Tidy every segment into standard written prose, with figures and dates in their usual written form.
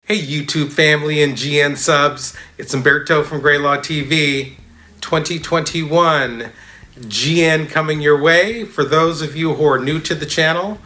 Hey YouTube family and GN subs, it's Humberto from GrayLaw TV. 2021 GN coming your way. For those of you who are new to the channel,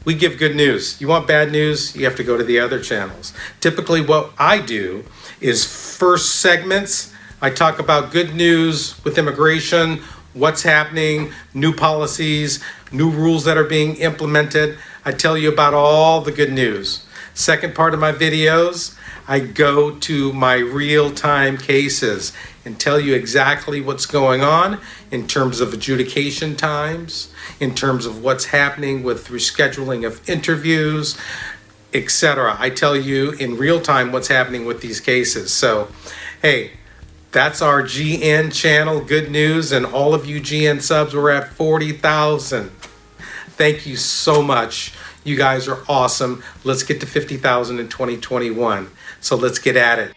we give good news. You want bad news, you have to go to the other channels. Typically what I do is first segments, I talk about good news with immigration, what's happening, new policies, new rules that are being implemented. I tell you about all the good news. Second part of my videos, I go to my real-time cases and tell you exactly what's going on in terms of adjudication times, in terms of what's happening with rescheduling of interviews, etc. I tell you in real time what's happening with these cases. So, hey, that's our GN channel, good news, and all of you GN subs, we're at 40,000. Thank you so much. You guys are awesome. Let's get to 50,000 in 2021. So let's get at it.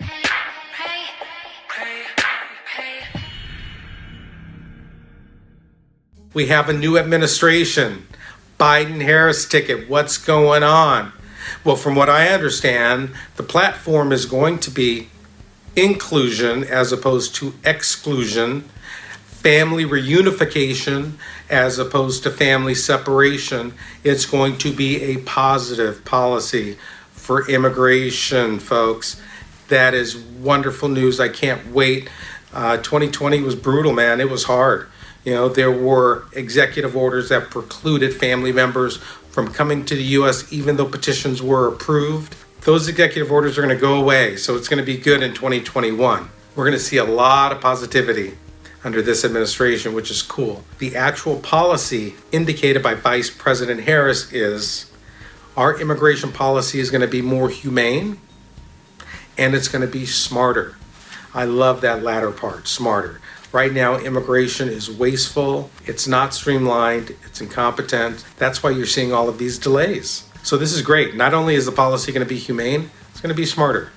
We have a new administration. Biden-Harris ticket. What's going on? Well, from what I understand, the platform is going to be inclusion as opposed to exclusion, family reunification as opposed to family separation. It's going to be a positive policy for immigration, folks. That is wonderful news. I can't wait. 2020 was brutal, man. It was hard. You know, there were executive orders that precluded family members from coming to the U.S. even though petitions were approved. Those executive orders are going to go away, so it's going to be good in 2021. We're going to see a lot of positivity under this administration, which is cool. The actual policy indicated by Vice President Harris is our immigration policy is going to be more humane and it's going to be smarter. I love that latter part, smarter. Right now, immigration is wasteful, it's not streamlined, it's incompetent. That's why you're seeing all of these delays. So this is great. Not only is the policy going to be humane, it's going to be smarter.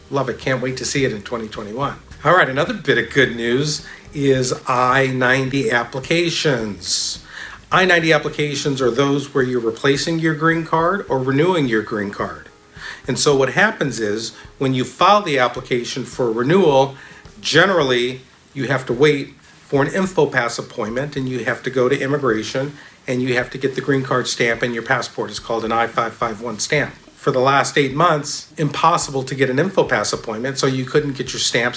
Love it. Can't wait to see it in 2021. All right, another bit of good news is I-90 applications. I-90 applications are those where you're replacing your green card or renewing your green card. And so what happens is when you file the application for renewal, generally you have to wait for an InfoPass appointment and you have to go to immigration and you have to get the green card stamp and your passport is called an I-551 stamp. For the last 8 months, impossible to get an InfoPass appointment, so you couldn't get your stamp.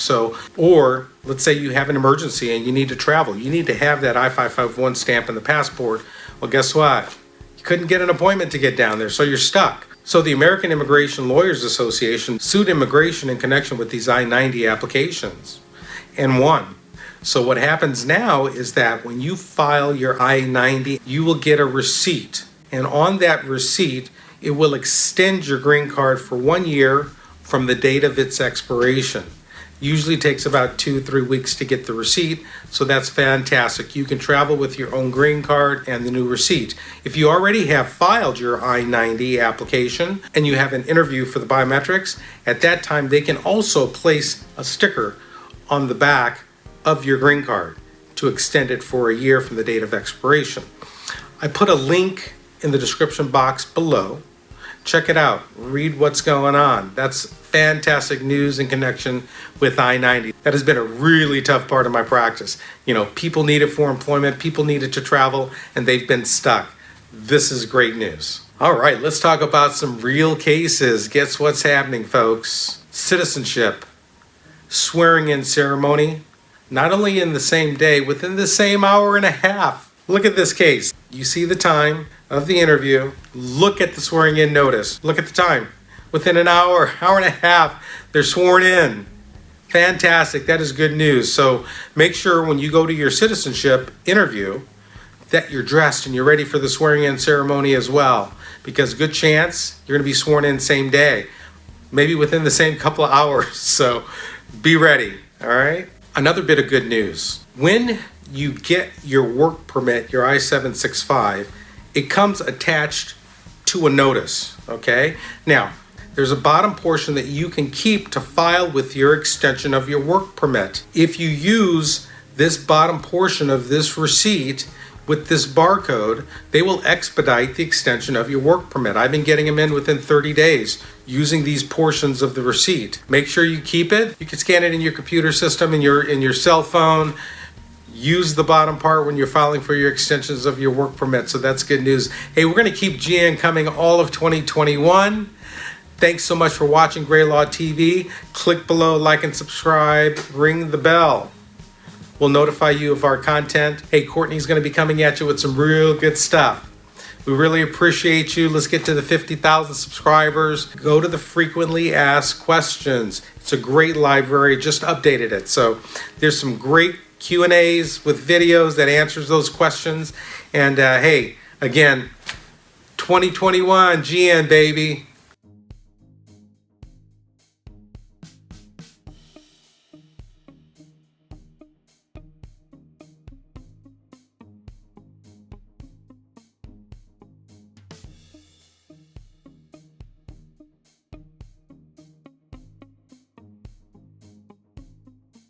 Or let's say you have an emergency and you need to travel. You need to have that I-551 stamp in the passport. Well, guess what? You couldn't get an appointment to get down there, so you're stuck. So the American Immigration Lawyers Association sued immigration in connection with these I-90 applications and won. So what happens now is that when you file your I-90, you will get a receipt. And on that receipt, it will extend your green card for 1 year from the date of its expiration. Usually takes about 2-3 weeks to get the receipt, so that's fantastic. You can travel with your own green card and the new receipt. If you already have filed your I-90 application and you have an interview for the biometrics, at that time they can also place a sticker on the back of your green card to extend it for a year from the date of expiration. I put a link in the description box below. Check it out, read what's going on. That's fantastic news in connection with I-90. That has been a really tough part of my practice. You know, people need it for employment, people need it to travel, and they've been stuck. This is great news. All right, let's talk about some real cases. Guess what's happening, folks? Citizenship, swearing in ceremony, not only in the same day, within the same hour and a half. Look at this case. You see the time of the interview. Look at the swearing in notice. Look at the time. Within an hour, hour and a half, they're sworn in. Fantastic. That is good news. So make sure when you go to your citizenship interview that you're dressed and you're ready for the swearing in ceremony as well, because good chance you're going to be sworn in same day, maybe within the same couple of hours. So be ready. All right. Another bit of good news. When you get your work permit, your I-765, it comes attached to a notice, okay? Now, there's a bottom portion that you can keep to file with your extension of your work permit. If you use this bottom portion of this receipt, with this barcode, they will expedite the extension of your work permit. I've been getting them in within 30 days using these portions of the receipt. Make sure you keep it. You can scan it in your computer system, in your cell phone. Use the bottom part when you're filing for your extensions of your work permit. So that's good news. Hey, we're going to keep GN coming all of 2021. Thanks so much for watching GrayLaw TV. Click below, like and subscribe. Ring the bell. We'll notify you of our content. Hey, Courtney's going to be coming at you with some real good stuff. We really appreciate you. Let's get to the 50,000 subscribers. Go to the frequently asked questions. It's a great library. Just updated it. So there's some great Q&As with videos that answers those questions. And hey, again, 2021 GN, baby.